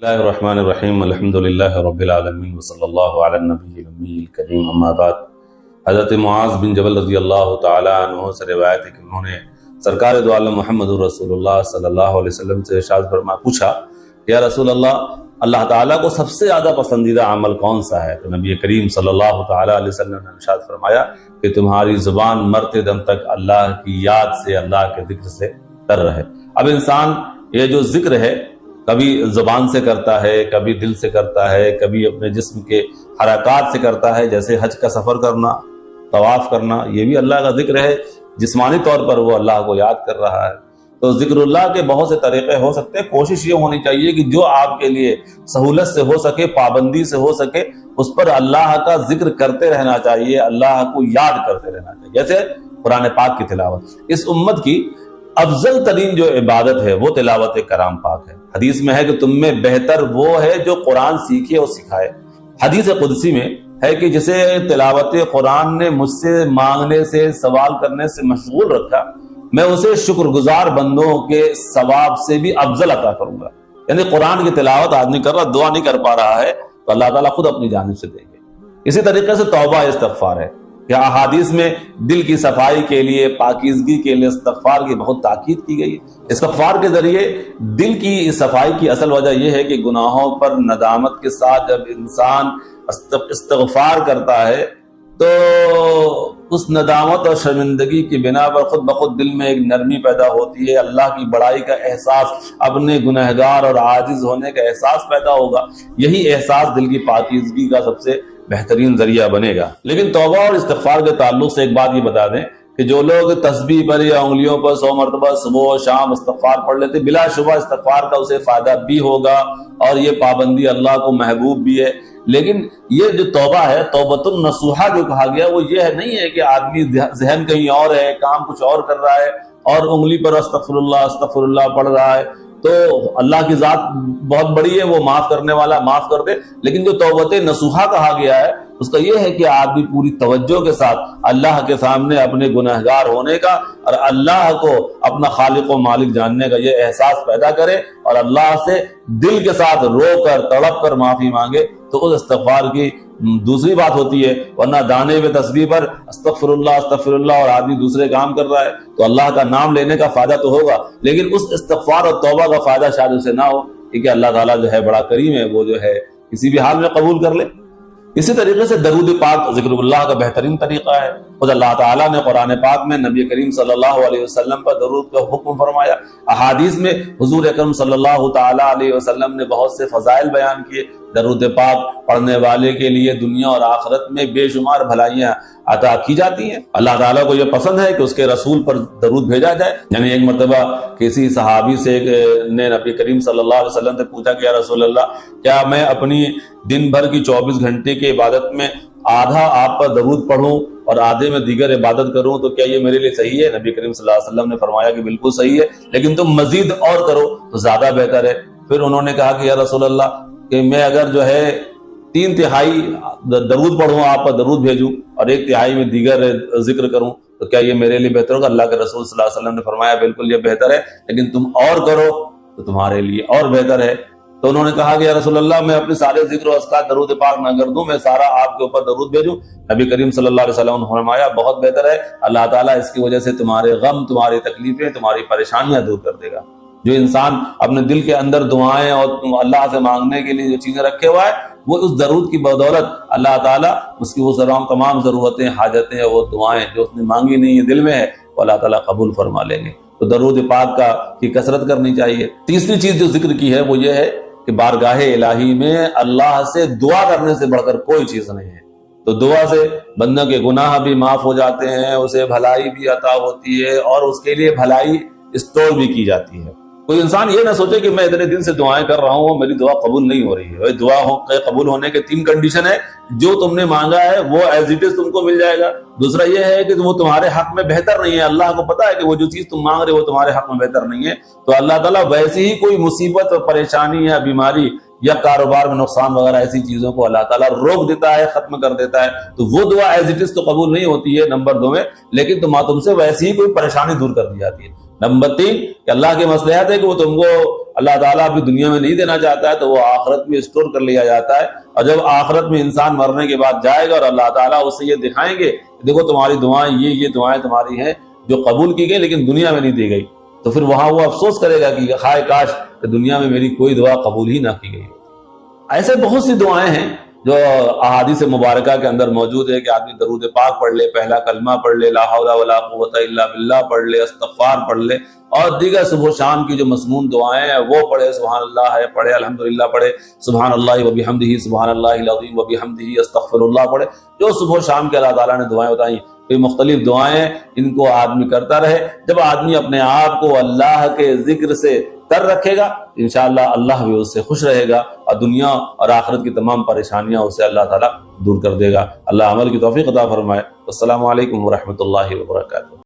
اللہ الرحمن الرحیم الحمد للہ رب العالمین وصلی اللہ علی النبی الأمی الکریم اما بعد۔ حضرت معاذ بن جبل رضی اللہ تعالی عنہ سے روایت ہے کہ انہوں نے سرکار دو عالم محمد رسول اللہ صلی اللہ علیہ وسلم سے ارشاد فرمایا، پوچھا یا رسول اللہ تعالیٰ کو سب سے زیادہ پسندیدہ عمل کون سا ہے؟ تو نبی کریم صلی اللہ تعالی علیہ وسلم نے ارشاد فرمایا کہ تمہاری زبان مرتے دم تک اللہ کی یاد سے، اللہ کے ذکر سے تر رہے۔ اب انسان یہ جو ذکر ہے کبھی زبان سے کرتا ہے، کبھی دل سے کرتا ہے، کبھی اپنے جسم کے حرکات سے کرتا ہے، جیسے حج کا سفر کرنا، طواف کرنا، یہ بھی اللہ کا ذکر ہے، جسمانی طور پر وہ اللہ کو یاد کر رہا ہے۔ تو ذکر اللہ کے بہت سے طریقے ہو سکتے ہیں، کوشش یہ ہونی چاہیے کہ جو آپ کے لیے سہولت سے ہو سکے، پابندی سے ہو سکے، اس پر اللہ کا ذکر کرتے رہنا چاہیے، اللہ کو یاد کرتے رہنا چاہیے۔ جیسے قرآن پاک کی تلاوت، اس امت کی افضل ترین جو عبادت ہے وہ تلاوت کلام پاک ہے۔ حدیث میں ہے کہ تم میں بہتر وہ ہے جو قرآن سیکھے اور سکھائے۔ حدیث قدسی میں ہے کہ جسے تلاوت قرآن نے مجھ سے مانگنے سے، سوال کرنے سے مشغول رکھا، میں اسے شکر گزار بندوں کے ثواب سے بھی افضل عطا کروں گا۔ یعنی قرآن کی تلاوت آدمی کر رہا، دعا نہیں کر پا رہا ہے تو اللہ تعالیٰ خود اپنی جانب سے دیں گے۔ اسی طریقے سے توبہ استغفار ہے کہ احادیث میں دل کی صفائی کے لیے، پاکیزگی کے لیے استغفار کی بہت تاکید کی گئی ہے۔ استغفار کے ذریعے دل کی صفائی کی اصل وجہ یہ ہے کہ گناہوں پر ندامت کے ساتھ جب انسان استغفار کرتا ہے تو اس ندامت اور شرمندگی کی بنا پر خود بخود دل میں ایک نرمی پیدا ہوتی ہے، اللہ کی بڑائی کا احساس، اپنے گنہگار اور عاجز ہونے کا احساس پیدا ہوگا۔ یہی احساس دل کی پاکیزگی کا سب سے بہترین ذریعہ بنے گا۔ لیکن توبہ اور استغفار کے تعلق سے ایک بات یہ بتا دیں کہ جو لوگ تسبیح پر یا انگلیوں پر 100 مرتبہ صبح و شام استغفار پڑھ لیتے، بلا شبہ استغفار کا اسے فائدہ بھی ہوگا اور یہ پابندی اللہ کو محبوب بھی ہے۔ لیکن یہ جو توبہ ہے، توبۃ النصوحہ جو کہا گیا، وہ یہ نہیں ہے کہ آدمی ذہن کہیں اور ہے، کام کچھ اور کر رہا ہے اور انگلی پر استغفر اللہ پڑھ رہا ہے تو اللہ کی ذات بہت بڑی ہے، وہ معاف کرنے والا، معاف کر دے۔ لیکن جو توبۃ نصوحہ کہا گیا ہے اس کا یہ ہے کہ آدمی پوری توجہ کے ساتھ اللہ کے سامنے اپنے گنہگار ہونے کا اور اللہ کو اپنا خالق و مالک جاننے کا یہ احساس پیدا کرے اور اللہ سے دل کے ساتھ رو کر تڑپ کر معافی مانگے تو اس استغفار کی دوسری بات ہوتی ہے۔ ورنہ دانے میں تسبیح پر استغفر اللہ اور آدمی دوسرے کام کر رہا ہے تو اللہ کا نام لینے کا فائدہ تو ہوگا، لیکن اس استغفار اور توبہ کا فائدہ شاید اسے نہ ہو، کیونکہ اللہ تعالیٰ جو ہے بڑا کریم ہے، وہ جو ہے کسی بھی حال میں قبول کر لے۔ اسی طریقے سے درود پاک ذکر اللہ کا بہترین طریقہ ہے۔ خود اللہ تعالیٰ نے قرآن پاک میں نبی کریم صلی اللہ علیہ وسلم پر درود کا حکم فرمایا۔ احادیث میں حضور اکرم صلی اللہ تعالی علیہ وسلم نے بہت سے فضائل بیان کیے۔ درود پاک پڑھنے والے کے لیے دنیا اور آخرت میں بے شمار بھلائیاں عطا کی جاتی ہیں۔ اللہ تعالیٰ کو یہ پسند ہے کہ اس کے رسول پر درود بھیجا جائے۔ یعنی ایک مرتبہ کسی صحابی سے نے نبی کریم صلی اللہ علیہ وسلم سے پوچھا کہ یا رسول اللہ، کیا میں اپنی دن بھر کی 24 گھنٹے کی عبادت میں آدھا آپ پر درود پڑھوں اور آدھے میں دیگر عبادت کروں تو کیا یہ میرے لیے صحیح ہے؟ نبی کریم صلی اللہ علیہ وسلم نے فرمایا کہ بالکل صحیح ہے، لیکن تم مزید اور کرو تو زیادہ بہتر ہے۔ پھر انہوں نے کہا کہ یا رسول اللہ، کہ میں اگر جو ہے 3/3 درود پڑھوں، آپ پر درود بھیجوں اور 1/3 میں دیگر ذکر کروں تو کیا یہ میرے لیے بہتر ہوگا؟ اللہ کے رسول صلی اللہ علیہ وسلم نے فرمایا بالکل یہ بہتر ہے، لیکن تم اور کرو تو تمہارے لیے اور بہتر ہے۔ تو انہوں نے کہا کہ یا رسول اللہ، میں اپنے سارے ذکر و اذکار درود پاک نہ کر دوں، میں سارا آپ کے اوپر درود بھیجوں؟ نبی کریم صلی اللہ علیہ وسلم نے فرمایا بہت بہتر ہے، اللہ تعالیٰ اس کی وجہ سے تمہارے غم، تمہاری تکلیفیں، تمہاری پریشانیاں دور کر دے گا۔ جو انسان اپنے دل کے اندر دعائیں اور اللہ سے مانگنے کے لیے جو چیزیں رکھے ہوا ہے، وہ اس درود کی بدولت اللہ تعالیٰ اس کی وہ تمام ضرورتیں، حاجتیں، وہ دعائیں جو اس نے مانگی نہیں ہے دل میں ہے، وہ اللہ تعالیٰ قبول فرما لیں گے۔ تو درود پاک کی کثرت کرنی چاہیے۔ تیسری چیز جو ذکر کی ہے وہ یہ ہے کہ بارگاہ الہی میں اللہ سے دعا کرنے سے بڑھ کر کوئی چیز نہیں ہے۔ تو دعا سے بندوں کے گناہ بھی معاف ہو جاتے ہیں، اسے بھلائی بھی عطا ہوتی ہے اور اس کے لیے بھلائی اسٹور بھی کی جاتی ہے۔ کوئی انسان یہ نہ سوچے کہ میں اتنے دن سے دعائیں کر رہا ہوں، میری دعا قبول نہیں ہو رہی ہے۔ دعا قبول ہونے کے 3 کنڈیشن ہے۔ جو تم نے مانگا ہے وہ ایز اٹ از تم کو مل جائے گا۔ دوسرا یہ ہے کہ وہ تمہارے حق میں بہتر نہیں ہے، اللہ کو پتا ہے کہ وہ جو چیز تم مانگ رہے ہو وہ تمہارے حق میں بہتر نہیں ہے، تو اللہ تعالیٰ ویسے ہی کوئی مصیبت اور پریشانی یا بیماری یا کاروبار میں نقصان وغیرہ ایسی چیزوں کو اللہ تعالیٰ روک دیتا ہے، ختم کر دیتا ہے، تو وہ دعا ایز اٹ از تو قبول نہیں ہوتی ہے نمبر 2 میں، لیکن تم سے ویسے ہی کوئی پریشانی دور کر دی جاتی ہے۔ نمبر 3 کہ اللہ کی مصلحت ہے کہ وہ تم کو اللہ تعالیٰ اپنی دنیا میں نہیں دینا چاہتا ہے تو وہ آخرت میں اسٹور کر لیا جاتا ہے، اور جب آخرت میں انسان مرنے کے بعد جائے گا اور اللہ تعالیٰ اسے یہ دکھائیں گے دیکھو تمہاری دعائیں یہ دعائیں تمہاری ہیں جو قبول کی گئی لیکن دنیا میں نہیں دی گئی، تو پھر وہاں وہ افسوس کرے گا کہ خائے کاش کہ دنیا میں میری کوئی دعا قبول ہی نہ کی گئی۔ ایسے بہت سی دعائیں ہیں جو احادیث مبارکہ کے اندر موجود ہے کہ آدمی درود پاک پڑھ لے، پہلا کلمہ پڑھ لے، لا حول ولا قوت الا باللہ پڑھ لے، استغفار پڑھ لے، اور دیگر صبح و شام کی جو مسنون دعائیں ہیں وہ پڑھے، سبحان اللہ ہے پڑھے، الحمدللہ پڑھے، سبحان اللہ وبحمدہ سبحان اللہ العظیم وبحمدہ استغفر اللہ پڑھے، جو صبح و شام کے اللہ تعالیٰ نے دعائیں بتائیں، یہ مختلف دعائیں ہیں، ان کو آدمی کرتا رہے۔ جب آدمی اپنے آپ کو اللہ کے ذکر سے تر رکھے گا انشاءاللہ اللہ بھی اس سے خوش رہے گا، اور دنیا اور آخرت کی تمام پریشانیاں اسے اللہ تعالیٰ دور کر دے گا۔ اللہ عمل کی توفیق عطا فرمائے۔ السلام علیکم ورحمۃ اللہ وبرکاتہ۔